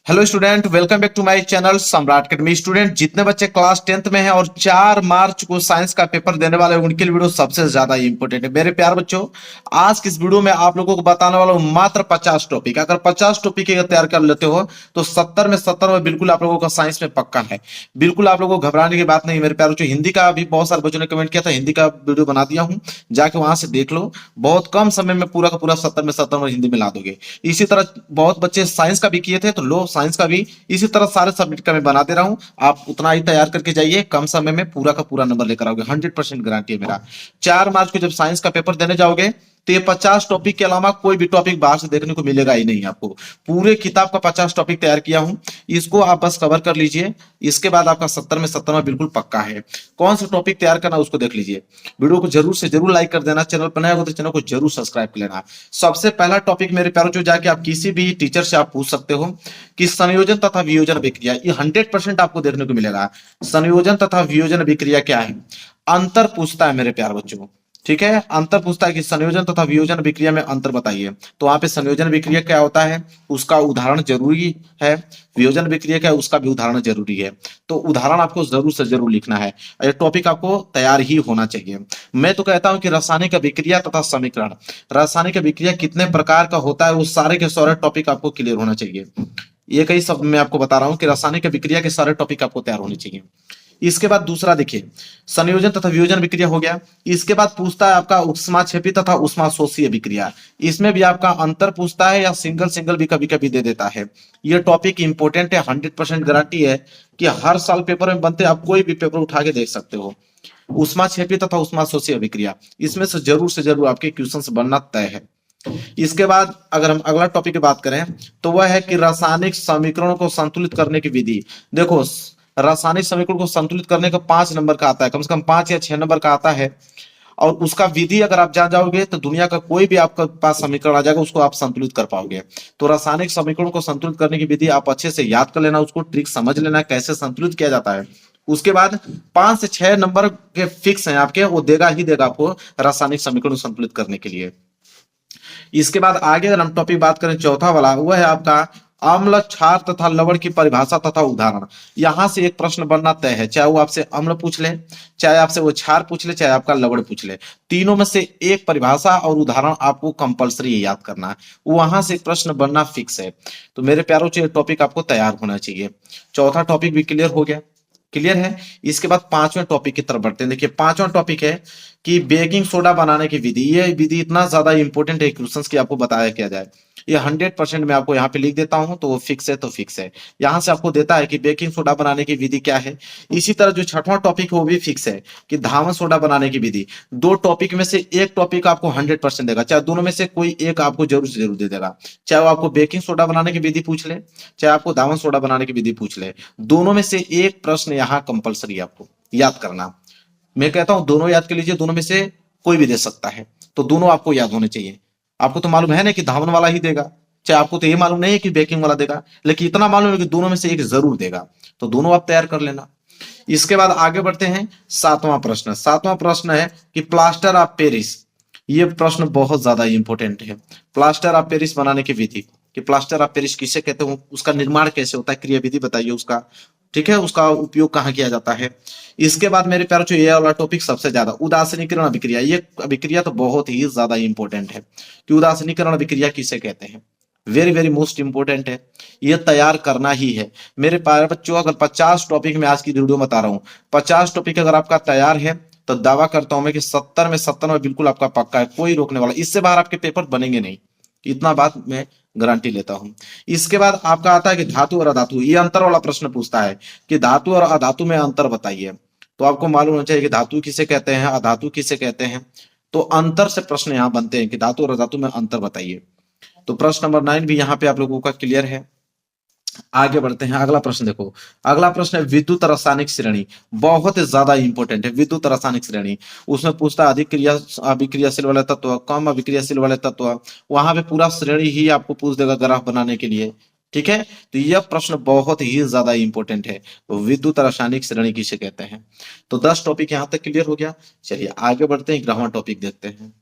Hello student, welcome back to my channel Samrat academy. Student, जितने बच्चे class 10th में हैं और 4 मार्च को साइंस का पेपर देने वाले हैं उनके लिए वीडियो सबसे ज्यादा इंपॉर्टेंट है। मेरे प्यार बच्चों, आज की इस वीडियो में आप लोगों को बताने वाला हूं मात्र 50 टॉपिक। अगर 50 टॉपिक अगर तैयार कर लेते हो तो 70 में बिल्कुल आप लोगों का साइंस में पक्का है। बिल्कुल आप लोगों को घबराने की बात नहीं। मेरे प्यार बच्चों, हिंदी का भी बहुत सारे बच्चों ने कमेंट किया था, हिंदी का वीडियो बना दिया हूं, जाके वहां से देख लो। बहुत कम समय में पूरा का पूरा 70 में हिंदी में ला दोगे। इसी तरह बहुत बच्चे साइंस का भी किए थे, तो लो साइंस का भी इसी तरह सारे सब्जेक्ट का मैं बना दे रहा हूं। आप उतना ही तैयार करके जाइए, कम समय में पूरा का पूरा नंबर लेकर आओगे। 100% गारंटी है मेरा। 4 मार्च को जब साइंस का पेपर देने जाओगे तो ये 50 टॉपिक के अलावा कोई भी टॉपिक बाहर से देखने को मिलेगा ही नहीं आपको। पूरे किताब का 50 टॉपिक तैयार किया हूं, इसको आप बस कवर कर लीजिए। इसके बाद आपका 70 में बिल्कुल पक्का है। कौन सा टॉपिक तैयार करना उसको देख लीजिए। वीडियो को जरूर से जरूर लाइक कर देना, चैनल पर नया हो तो चैनल को जरूर सब्सक्राइब कर लेना। सबसे पहला टॉपिक मेरे प्यारों जो जाके आप किसी भी टीचर से आप पूछ सकते हो कि संयोजन तथा वियोजन अभिक्रिया, ये 100% आपको देखने को मिलेगा। संयोजन तथा वियोजन अभिक्रिया क्या है, अंतर पूछता है मेरे प्यार बच्चों। ठीक है, अंतर पूछता है कि संयोजन तथा वियोजन अभिक्रिया में अंतर बताइए। तो वहां पे संयोजन अभिक्रिया क्या होता है उसका उदाहरण जरूरी है, वियोजन अभिक्रिया क्या है उसका भी उदाहरण जरूरी है। तो उदाहरण आपको जरूर से जरूर लिखना है। ये टॉपिक आपको तैयार ही होना चाहिए। मैं तो कहता हूं कि रासायनिक अभिक्रिया तथा समीकरण, रासायनिक अभिक्रिया कितने प्रकार का होता है वो सारे के सारे टॉपिक आपको क्लियर होना चाहिए। ये कई शब्द मैं आपको बता रहा हूं कि रासायनिक अभिक्रिया के सारे टॉपिक आपको तैयार होने चाहिए। इसके बाद दूसरा देखिए, संयोजन तथा वियोजन अभिक्रिया हो गया। इसके बाद पूछता है आपका उष्माक्षेपी तथा उष्माशोषी अभिक्रिया। इसमें भी आपका अंतर पूछता है या सिंगल सिंगल भी कभी कभी दे देता है। ये टॉपिक इंपॉर्टेंट है, 100% गारंटी है कि हर साल पेपर में बनते, आप कोई भी पेपर उठा के देख सकते हो। उष्माक्षेपी तथा उष्माशोषी अभिक्रिया, इसमें से जरूर आपके क्वेश्चन बनना तय है। इसके बाद अगर हम अगला टॉपिक की बात करें तो वह है कि रासायनिक समीकरणों को संतुलित करने की विधि। देखो, रासायनिक समीकरण को संतुलित करने का 5 नंबर का आता है, कम से कम 5 या 6 नंबर का आता है। और उसका विधि अगर आप जान जाओगे तो दुनिया का कोई भी आपके पास समीकरण आ जाएगा, उसको आप संतुलित कर पाओगे। तो रासायनिक समीकरण को संतुलित करने की विधि आप अच्छे से याद कर लेना, उसको ट्रिक समझ लेना कैसे संतुलित किया जाता है। उसके बाद 5 से 6 नंबर के फिक्स हैं आपके, वो देगा ही देगा आपको रासायनिक समीकरण संतुलित करने के लिए। इसके बाद आगे अगर हम टॉपिक बात करें चौथा वाला, वह है आपका अम्ल, क्षार तथा लवण की परिभाषा तथा उदाहरण। यहां से एक प्रश्न बनना तय है, चाहे वो आपसे अम्ल पूछ ले, चाहे आपसे वो क्षार पूछ ले, चाहे आपका लवण पूछ ले। तीनों में से एक परिभाषा और उदाहरण आपको कंपलसरी याद करना है, वहां से एक प्रश्न बनना फिक्स है। तो मेरे प्यारों से टॉपिक आपको तैयार होना चाहिए। चौथा टॉपिक भी क्लियर हो गया, क्लियर है। इसके बाद 5वें टॉपिक की तरफ बढ़ते हैं। देखिए 5वां टॉपिक है कि बेकिंग सोडा बनाने की विधि। ये विधि इतना ज्यादा इंपॉर्टेंट है क्वेश्चंस की आपको बताया क्या जाए। ये 100% मैं आपको यहाँ पे लिख देता हूं, तो वो फिक्स है तो फिक्स है। यहाँ से आपको देता है कि बेकिंग सोडा बनाने की विधि क्या है। इसी तरह जो 6वां टॉपिक है वो भी फिक्स है कि धावन सोडा बनाने की विधि। दो टॉपिक में से एक टॉपिक आपको 100% देगा, चाहे दोनों में से कोई एक आपको जरूर से जरूर दे देगा। चाहे वो आपको बेकिंग सोडा बनाने की विधि पूछ ले, चाहे आपको धावन सोडा बनाने की विधि पूछ ले, दोनों में से एक प्रश्न यहाँ कंपलसरी आपको याद करना। मैं कहता हूं दोनों याद कर लीजिए, दोनों में से कोई भी दे सकता है, तो दोनों आपको याद होने चाहिए। आपको तो मालूम है ना कि धावन वाला ही देगा, चाहे आपको तो ये मालूम नहीं है कि बेकिंग वाला देगा, लेकिन इतना मालूम है कि दोनों में से एक जरूर देगा। तो दोनों आप तैयार कर लेना। इसके बाद आगे बढ़ते हैं। 7वां प्रश्न, 7वां प्रश्न है कि प्लास्टर ऑफ पेरिस। ये प्रश्न बहुत ज्यादा इंपॉर्टेंट है। प्लास्टर ऑफ पेरिस बनाने की विधि, कि प्लास्टर ऑफ पेरिस किसे कहते हैं, उसका निर्माण कैसे होता है, क्रिया विधि बताइए उसका। ठीक है, उसका उपयोग कहाँ किया जाता है। इसके बाद मेरे प्यारों ये वाला टॉपिक सबसे ज्यादा, उदासीनीकरण अभिक्रिया। ये अभिक्रिया तो बहुत ही ज्यादा इंपॉर्टेंट है कि उदासीनीकरण अभिक्रिया किसे कहते हैं। वेरी वेरी मोस्ट इंपोर्टेंट है, ये तैयार करना ही है मेरे प्यारे बच्चों। अगर 50 टॉपिक में आज की वीडियो बता रहा हूँ, 50 टॉपिक अगर आपका तैयार है तो दावा करता हूं मैं कि 70 में बिल्कुल आपका पक्का है, कोई रोकने वाला, इससे बाहर आपके पेपर बनेंगे नहीं, इतना बात मैं गारंटी लेता हूं। इसके बाद आपका आता है कि धातु और अधातु। ये अंतर वाला प्रश्न पूछता है कि धातु और अधातु में अंतर बताइए। तो आपको मालूम होना चाहिए कि धातु किसे कहते हैं, अधातु किसे कहते हैं। तो अंतर से प्रश्न यहाँ बनते हैं कि धातु और अधातु में अंतर बताइए। तो प्रश्न नंबर 9 भी यहाँ पे आप लोगों का क्लियर है। आगे बढ़ते हैं, अगला प्रश्न देखो। अगला प्रश्न है विद्युत रासायनिक श्रेणी। बहुत ज्यादा इंपॉर्टेंट है विद्युत रासायनिक श्रेणी। उसमें पूछता है अधिक क्रिया अभिक्रियाशील वाले तत्व, कम अभिक्रियाशील वाले तत्व। वहां पे पूरा श्रेणी ही आपको पूछ देगा ग्राफ बनाने के लिए। ठीक है, तो यह प्रश्न बहुत ही ज्यादा इंपॉर्टेंट है, विद्युत रासायनिक श्रेणी किसे कहते हैं। तो 10 टॉपिक यहाँ तक क्लियर हो गया। चलिए आगे बढ़ते हैं, 11वां टॉपिक देखते हैं।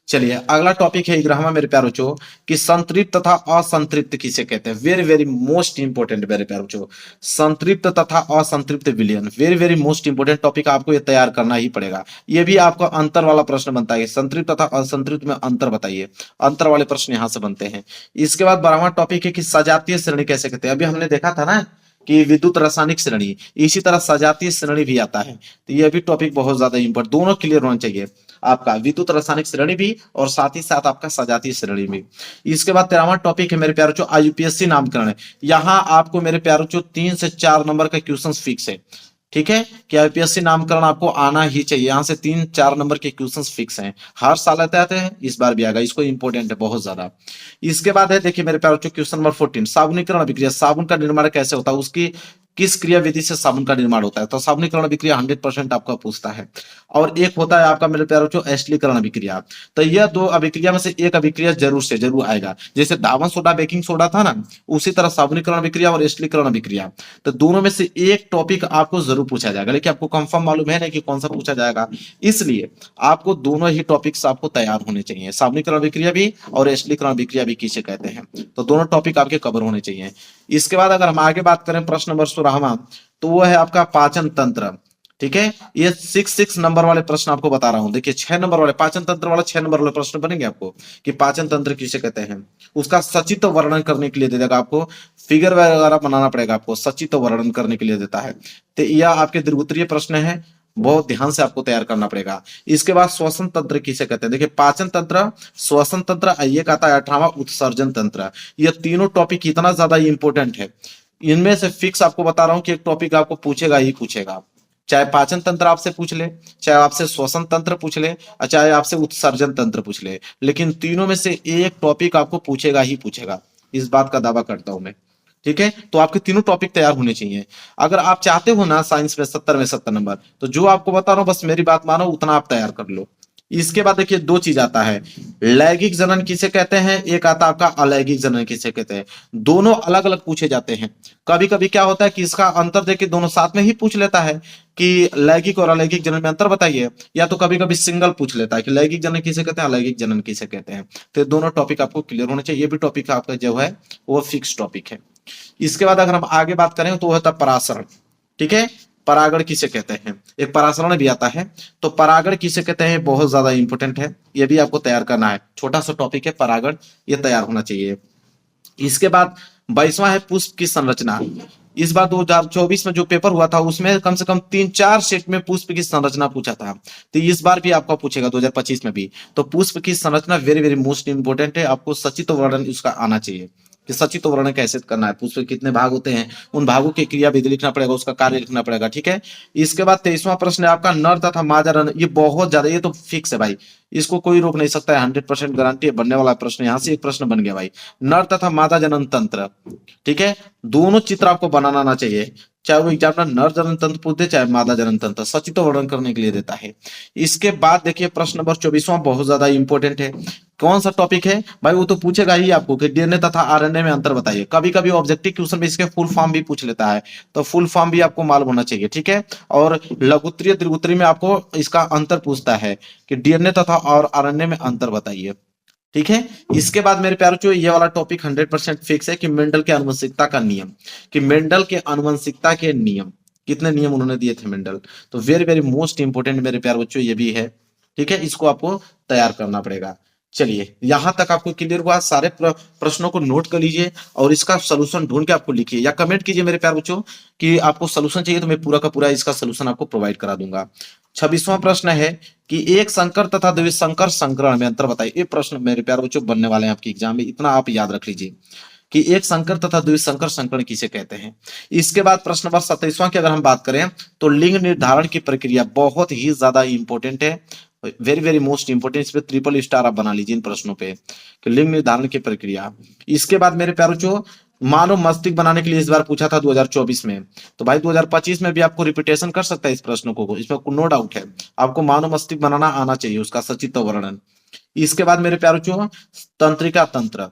चलिए अगला टॉपिक है 11वां मेरे प्यारे बच्चों कि संतृप्त तथा असंतृप्त किसे कहते हैं। वेरी वेरी मोस्ट इंपोर्टेंट मेरे प्यारे बच्चों, संतृप्त तथा असंतृप्त विलयन, very very most important topic, आपको ये तैयार करना ही पड़ेगा। ये भी आपको अंतर वाला प्रश्न बनता है, संतृप्त तथा असंतृप्त में अंतर बताइए, अंतर वाले प्रश्न यहां से बनते हैं। इसके बाद 12वां टॉपिक है कि सजातीय श्रेणी कैसे कहते हैं। अभी हमने देखा था ना कि विद्युत रासायनिक श्रेणी, इसी तरह सजातीय श्रेणी भी आता है। तो ये भी टॉपिक बहुत ज्यादा इंपॉर्टेंट, दोनों क्लियर होना चाहिए आपका, विद्युत रासायनिक श्रेणी भी और साथ ही साथ आपका सजातीय श्रेणी भी। इसके बाद 13वां टॉपिक है मेरे प्यारों आईयूपीएससी नामकरण है। यहाँ आपको मेरे प्यारों 3 से 4 नंबर का क्वेश्चन फिक्स है, ठीक है, कि आईपीएससी नामकरण आपको आना ही चाहिए। यहां से 3-4 नंबर के क्वेश्चंस फिक्स हैं, हर साल आते हैं, इस बार भी आएगा, इसको इंपॉर्टेंट है बहुत ज्यादा। इसके बाद है देखिए मेरे प्यारे बच्चों क्वेश्चन नंबर 14, साबुनीकरण अभिक्रिया, साबुन का निर्माण कैसे होता है, उसकी किस क्रिया विधि से साबुन का निर्माण होता है। तो साबुनीकरण अभिक्रिया 100% आपका पूछता है। और एक होता है आपका मेरे प्यारे बच्चों एस्टिलीकरण अभिक्रिया। तो यह दो अभिक्रिया में से एक अभिक्रिया जरूर से जरूर आएगा, जैसे धावन सोडा बेकिंग सोडा था ना, उसी तरह साबुनीकरण अभिक्रिया और एस्टिलीकरण अभिक्रिया। तो दोनों में से एक टॉपिक आपको जरूर पूछा जाएगा, लेकिन आपको कंफर्म मालूम है ना कि कौन सा पूछा जाएगा, इसलिए आपको दोनों ही टॉपिक्स आपको तैयार होने चाहिए, साबुनीकरण अभिक्रिया भी और एस्टिलीकरण अभिक्रिया भी किसे कहते हैं। तो दोनों टॉपिक आपके कवर होने चाहिए। इसके बाद अगर हम आगे बात करें प्रश्न नंबर 16वां, तो वो है आपका पाचन तंत्र, ठीक है। ये 6 नंबर वाले प्रश्न आपको बता रहा हूं। देखिए 6 नंबर वाले पाचन तंत्र वाला 6 नंबर वाले प्रश्न बनेंगे आपको कि पाचन तंत्र किसे कहते हैं, उसका सचित्र वर्णन करने के लिए दे देगा, आपको फिगर वगैरह बनाना पड़ेगा, आपको सचित्र वर्णन करने के लिए देता है। तो यह आपके दीर्घोत्तरीय प्रश्न है, बहुत ध्यान से आपको तैयार करना पड़ेगा। इसके बाद श्वसन तंत्र किसे कहते हैं। देखिए पाचन तंत्र, श्वसन तंत्र, ये कहता है 18वां उत्सर्जन तंत्र। ये तीनों टॉपिक इतना ज्यादा इंपॉर्टेंट है, इनमें से फिक्स आपको बता रहा हूं कि एक टॉपिक आपको पूछेगा ही पूछेगा, चाहे पाचन तंत्र आपसे पूछ ले, चाहे आपसे श्वसन तंत्र पूछ ले, और चाहे आपसे उत्सर्जन तंत्र पूछ ले, लेकिन तीनों में से एक टॉपिक आपको पूछेगा ही पूछेगा, इस बात का दावा करता हूं मैं, ठीक है। तो आपके तीनों टॉपिक तैयार होने चाहिए। अगर आप चाहते हो ना साइंस में 70 में 70 नंबर, तो जो आपको बता रहा हूं बस मेरी बात मानो, उतना आप तैयार कर लो। इसके बाद देखिए 2 चीज आता है, लैंगिक जनन किसे कहते हैं, एक आता है आपका अलैंगिक जनन किसे कहते हैं। दोनों अलग अलग पूछे जाते हैं। कभी कभी क्या होता है कि इसका अंतर देके दोनों साथ में ही पूछ लेता है कि लैंगिक और अलैंगिक जनन में अंतर बताइए, या तो कभी कभी सिंगल पूछ लेता है कि लैंगिक जनन किसे कहते हैं, अलैंगिक जनन किसे कहते हैं। तो दोनों टॉपिक आपको क्लियर होने चाहिए। ये भी टॉपिक आपका जो है वो फिक्स टॉपिक है। इसके बाद अगर हम आगे बात करें तो वो होता है परासरण, ठीक है। परागण किसे कहते हैं, एक परासरण भी आता है। तो परागण किसे कहते हैं, बहुत ज्यादा इंपॉर्टेंट है, ये भी आपको तैयार करना है। छोटा सा टॉपिक है परागण, ये तैयार होना चाहिए। इसके बाद 22वां है पुष्प की संरचना। इस बार 2024 में जो पेपर हुआ था उसमें कम से कम 3-4 सेट में पुष्प की संरचना पूछा था, तो इस बार भी आपका पूछेगा 2025 में भी। तो पुष्प की संरचना वेरी वेरी मोस्ट इंपोर्टेंट है, आपको सचित्र वर्णन उसका आना चाहिए कि सचित्र वर्णन कैसे करना है, पुष्प के कितने भाग होते हैं, उन भागों की क्रिया विधि लिखना पड़ेगा, उसका कार्य लिखना पड़ेगा, ठीक है। इसके बाद 23वां प्रश्न है आपका नर तथा मादा रन। ये बहुत ज्यादा, ये तो फिक्स है भाई, इसको कोई रोक नहीं सकता है, 100% गारंटी है बनने वाला प्रश्न। यहां से एक प्रश्न बन गया भाई, नर तथा मादा जनन तंत्र, ठीक है। दोनों चित्र आपको बनाना आना चाहिए, चाहे वो एग्जामिनर नर जनन तंत्र पूछ दे चाहे मादा जनन तंत्र, सचित्र वर्णन करने के लिए देता है। इसके बाद देखिए प्रश्न नंबर 24वां बहुत ज्यादा इंपॉर्टेंट है। कौन सा टॉपिक है भाई, वो तो पूछेगा ही आपको कि डीएनए तथा आरएनए में अंतर बताइए। कभी कभी ऑब्जेक्टिव क्वेश्चन में इसके फुल फॉर्म भी पूछ लेता है, तो फुल फॉर्म भी आपको मालूम होना चाहिए, ठीक है। और लघुत्तरीय दीर्घोत्तरीय में आपको इसका अंतर पूछता है कि डीएनए तथा और आरएनए में अंतर बताइए, ठीक है। इसके बाद मेरे प्यारों जो ये वाला टॉपिक 100% फिक्स है कि मेंडल के आनुवंशिकता का नियम, कि मेंडल के आनुवंशिकता के नियम, कितने नियम उन्होंने दिए थे मेंडल। तो वेरी वेरी मोस्ट इंपोर्टेंट मेरे प्यारे बच्चों ये भी है, ठीक है, इसको आपको तैयार करना पड़ेगा। चलिए यहां तक आपको क्लियर हुआ, सारे प्रश्नों को नोट कर लीजिए और इसका सोल्यूशन ढूंढ के आपको लिखिए या कमेंट कीजिए मेरे प्यारे बच्चों कि आपको सोल्यूशन चाहिए, तो मैं पूरा का पूरा इसका सोल्यूशन आपको प्रोवाइड करा दूंगा। 26वां प्रश्न है कि एक संकर तथा द्विसंकर संकरण में अंतर बताइए। ये प्रश्न मेरे प्यारे बच्चों बनने वाले हैं आपके एग्जाम में, इतना आप याद रख लीजिए कि एक संकर तथा द्विसंकर संकरण किसे कहते हैं। इसके बाद प्रश्न नंबर 27वां की अगर हम बात करें तो लिंग निर्धारण की प्रक्रिया बहुत ही ज्यादा इंपॉर्टेंट है, वेरी वेरी मोस्ट इंपोर्टेंट, इस पे ट्रिपल स्टार आप बना लीजिए इन प्रश्नों पे कि लिंग निर्धारण की प्रक्रिया। इसके बाद मेरे प्यारों जो मानव मस्तिष्क बनाने के लिए इस बार पूछा था 2024 में, तो भाई 2025 में भी आपको रिपीटेशन कर सकता है इस प्रश्न को, इसमें नो डाउट है, आपको मानव मस्तिष्क बनाना आना चाहिए, उसका सचित्र वर्णन। इसके बाद मेरे प्यारों जो तंत्रिका तंत्र,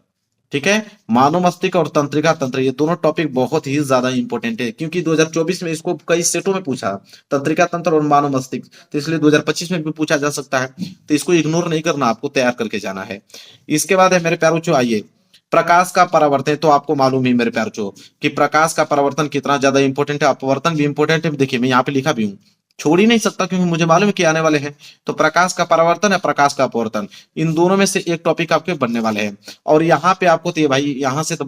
ठीक है। मानव मस्तिष्क और तंत्रिका तंत्र, ये दोनों टॉपिक बहुत ही ज्यादा इंपॉर्टेंट है, क्योंकि 2024 में इसको कई सेटों में पूछा, तंत्रिका तंत्र और मानव मस्तिष्क, तो इसलिए 2025 में भी पूछा जा सकता है। तो इसको इग्नोर नहीं करना, आपको तैयार करके जाना है। इसके बाद है मेरे प्यारे बच्चों, आइए प्रकाश का परावर्तन। तो आपको मालूम ही मेरे प्यारे बच्चों कि प्रकाश का परावर्तन कितना ज्यादा इंपॉर्टेंट है, अपवर्तन भी इंपॉर्टेंट है। देखिए मैं यहाँ पे लिखा भी हूँ, छोड़ ही नहीं सकता, क्योंकि मुझे मालूम है कि आने वाले हैं। तो प्रकाश का परावर्तन है, प्रकाश का अपवर्तन, इन दोनों में से एक टॉपिक आपके बनने वाले हैं। और यहाँ पे आपको तो ये भाई यहाँ से तो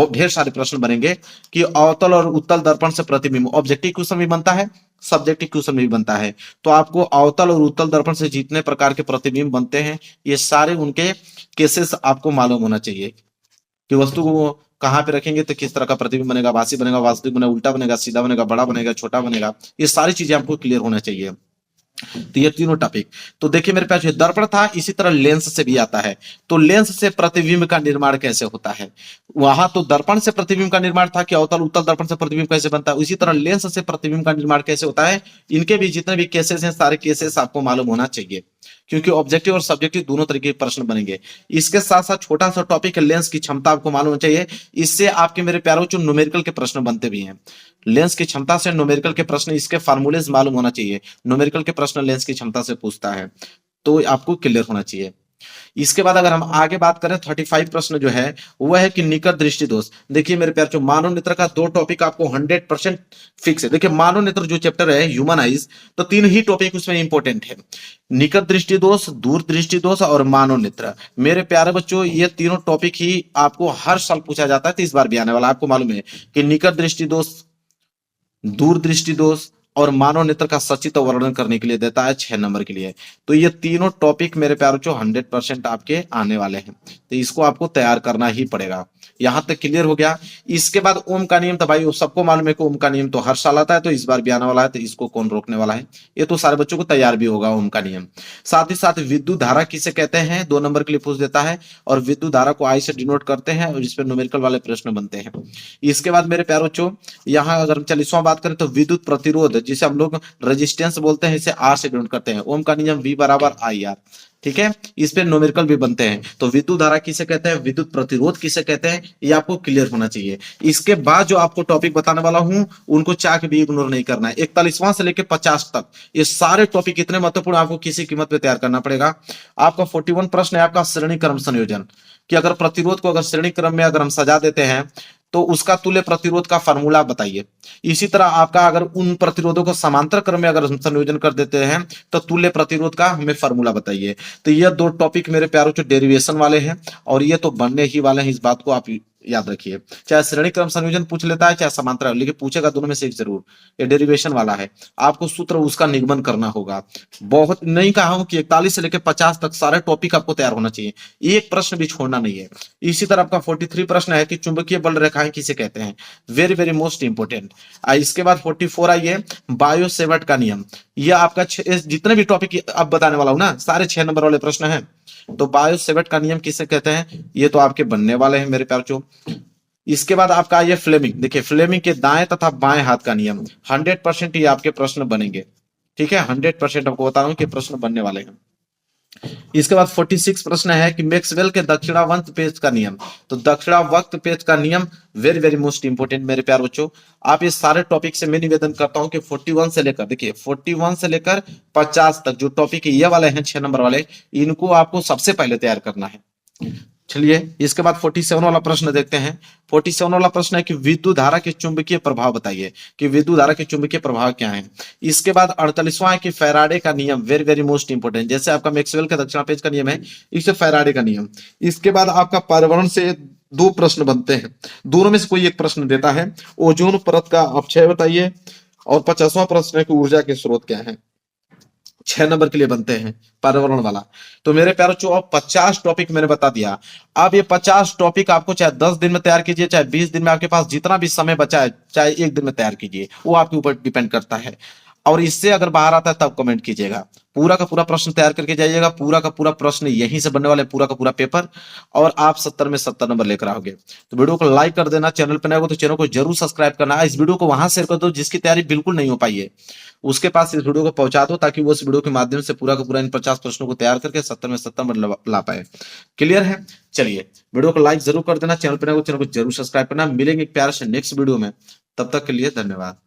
ढेर सारे प्रश्न बनेंगे कि अवतल और उत्तल दर्पण से प्रतिबिंब, ऑब्जेक्टिव क्वेश्चन भी बनता है, सब्जेक्टिव क्वेश्चन भी बनता है। तो आपको अवतल और उत्तल दर्पण से जितने प्रकार के प्रतिबिंब बनते हैं, ये सारे उनके केसेस आपको मालूम होना चाहिए कि वस्तु को कहाँ पे रखेंगे तो किस तरह का प्रतिबिंब बनेगा, भासी बनेगा, वास्तविक बनेगा, उल्टा बनेगा, सीधा बनेगा, बड़ा बनेगा, छोटा बनेगा, ये सारी चीजें आपको क्लियर होना चाहिए। तो ये तीनों टॉपिक। तो देखिए मेरे पास दर्पण था, इसी तरह लेंस से भी आता है। तो लेंस से प्रतिबिंब का निर्माण कैसे होता है, वहां तो दर्पण से प्रतिबिंब का निर्माण था कि अवतल उत्तल दर्पण से प्रतिबिंब कैसे बनता है, उसी तरह लेंस से प्रतिबिंब का निर्माण कैसे होता है। इनके भी जितने भी केसेस हैं, सारे केसेस आपको मालूम होना चाहिए, क्योंकि ऑब्जेक्टिव और सब्जेक्टिव दोनों तरीके के प्रश्न बनेंगे। इसके साथ साथ छोटा सा टॉपिक है लेंस की क्षमता, आपको मालूम होना चाहिए। इससे आपके मेरे प्यारों जो न्यूमेरिकल के प्रश्न बनते भी हैं, लेंस की क्षमता से न्यूमेरिकल के प्रश्न, इसके फार्मूलेज मालूम होना चाहिए। न्यूमेरिकल के प्रश्न लेंस की क्षमता से पूछता है, तो आपको क्लियर होना चाहिए। इसके बाद अगर हम आगे बात करें, 35 प्रश्न जो है वह है कि निकट दृष्टि दोष। देखिए मेरे प्यार, जो मानव नेत्र का दो टॉपिक आपको 100% फिक्स है। देखिए मानव नेत्र जो चैप्टर है ह्यूमन आइज, तो तीन ही टॉपिक उसमें इंपॉर्टेंट है, निकट दृष्टि दोष, दूर दृष्टि दोष और मानव नेत्र। मेरे प्यारे बच्चों, ये तीनों टॉपिक ही आपको हर साल पूछा जाता है, तो इस बार भी आने वाला। आपको मालूम है कि निकट दृष्टि दोष, दूर दृष्टि दोष और मानव नेत्र का सचित्र वर्णन करने के लिए देता है 6 नंबर के लिए। तो ये तीनों टॉपिक मेरे प्यारों जो 100% आपके आने वाले हैं, तो इसको आपको तैयार करना ही पड़ेगा। यहां तक क्लियर हो गया। इसके बाद ओम का नियम, तो भाई वो सबको मालूम है कि ओम का नियम तो हर साल आता है, तो इस बार भी आने वाला है, तो इसको कौन रोकने वाला है, ये तो सारे बच्चों को तैयार भी होगा ओम का नियम। साथ ही साथ विद्युत धारा किसे कहते हैं, 2 नंबर के लिए पूछ देता है, और विद्युत धारा को आई से डिनोट करते हैं, और इस पर न्यूमेरिकल वाले प्रश्न बनते हैं। इसके बाद मेरे प्यारों बच्चों, यहाँ अगर हम 40वां बात करें तो विद्युत प्रतिरोध, जिसे हम लोग रेजिस्टेंस बोलते हैं, इसे आर से डिनोट करते हैं। ओम का नियम V बराबर IR, ठीक है। इस पे न्यूमेरिकल भी बनते हैं। तो विद्युत धारा किसे कहते हैं, विद्युत प्रतिरोध किसे कहते हैं, ये आपको क्लियर होना चाहिए। इसके बाद जो आपको टॉपिक बताने वाला हूं, उनको चाह के भी इग्नोर नहीं करना है। 41वां से लेकर 50 तक ये सारे टॉपिक इतने महत्वपूर्ण, आपको किसी कीमत पे तैयार करना पड़ेगा। आपका 41 प्रश्न है आपका श्रेणी क्रम संयोजन, कि अगर प्रतिरोध को अगर श्रेणी क्रम में अगर हम सजा देते हैं, तो उसका तुल्य प्रतिरोध का फार्मूला बताइए। इसी तरह आपका अगर उन प्रतिरोधों को समांतर क्रम में अगर हम संयोजन कर देते हैं, तो तुल्य प्रतिरोध का हमें फार्मूला बताइए। तो ये 2 टॉपिक मेरे प्यारों जो डेरिवेशन वाले हैं, और ये तो बनने ही वाले हैं, इस बात को आप याद रखिए। चाहे श्रेणी क्रम संयोजन पूछ लेता है, चाहे समांतर, लेकिन पूछेगा दोनों में से एक जरूर। ये डेरिवेशन वाला है, आपको सूत्र उसका निगमन करना होगा। बहुत नहीं कहा हूं कि 41 से लेकर 50 तक सारे टॉपिक आपको तैयार होना चाहिए, एक प्रश्न भी छोड़ना नहीं है। इसी तरह आपका 43 प्रश्न है कि चुंबकीय बल रेखाएं किसे कहते हैं, वेरी वेरी मोस्ट इंपोर्टेंट। इसके बाद 44 आइए, बायो सेवर्ट का नियम। यह आपका जितने भी टॉपिक अब बताने वाला हूं ना, सारे 6 नंबर वाले प्रश्न हैं। तो बायो सेवर्ट का नियम किसे कहते हैं, ये तो आपके बनने वाले हैं मेरे प्यारों। इसके बाद आपका ये फ्लेमिंग, देखिए फ्लेमिंग के दाएं तथा बाएं हाथ का नियम, 100% ये आपके प्रश्न बनेंगे, ठीक है। 100% आपको बता रहा हूं कि प्रश्न बनने वाले हैं। इसके बाद 46 प्रश्न है कि मैक्सवेल के दक्षिणावर्त पेच का नियम। तो दक्षिणावर्त पेच का नियम वेरी वेरी मोस्ट इंपोर्टेंट मेरे प्यारे बच्चों। आप ये सारे टॉपिक से मैं निवेदन करता हूं कि 41 से लेकर, देखिए 41 से लेकर 50 तक जो टॉपिक ये वाले हैं 6 नंबर वाले, इनको आपको सबसे पहले तैयार करना है। चलिए इसके बाद 47 वाला प्रश्न देखते हैं। 47 वाला प्रश्न है कि विद्युत धारा के चुंबकीय प्रभाव बताइए, कि विद्युत धारा के चुंबकीय प्रभाव क्या है। इसके बाद 48वां है कि फैराडे का नियम, वेरी वेरी मोस्ट इंपोर्टेंट। जैसे आपका मैक्सवेल का दक्षिणापेच का नियम है, इससे फैराडे का नियम। इसके बाद आपका पर्यावरण से 2 प्रश्न बनते हैं, दोनों में से कोई एक प्रश्न देता है। ओजोन परत का अपक्षय बताइए, और 50वां प्रश्न है कि ऊर्जा के स्रोत क्या है। 6 नंबर के लिए बनते हैं पर्यावरण वाला। तो मेरे प्यारों जो 50 टॉपिक मैंने बता दिया। अब ये 50 टॉपिक आपको चाहे 10 दिन में तैयार कीजिए, चाहे 20 दिन में, आपके पास जितना भी समय बचा है, चाहे 1 दिन में तैयार कीजिए, वो आपके ऊपर डिपेंड करता है। और इससे अगर बाहर आता है तब कमेंट कीजिएगा। पूरा का पूरा प्रश्न तैयार करके जाइएगा, पूरा का पूरा प्रश्न यहीं से बनने वाले, पूरा का पूरा पेपर, और आप 70 में 70 नंबर लेकर आओगे। तो वीडियो को लाइक कर देना, चैनल पर नए हो तो चैनल को जरूर सब्सक्राइब करना। इस वीडियो को वहां शेयर कर दो जिसकी तैयारी बिल्कुल नहीं हो पाई है, उसके पास इस वीडियो को पहुंचा दो, ताकि वो इस वीडियो के माध्यम से पूरा का पूरा इन 50 प्रश्नों को तैयार करके 70 में 70 नंबर ला पाए। क्लियर है? चलिए, वीडियो को लाइक जरूर कर देना, चैनल पर नए हो चैनल को जरूर सब्सक्राइब करना। मिलेंगे एक प्यारे से नेक्स्ट वीडियो में, तब तक के लिए धन्यवाद।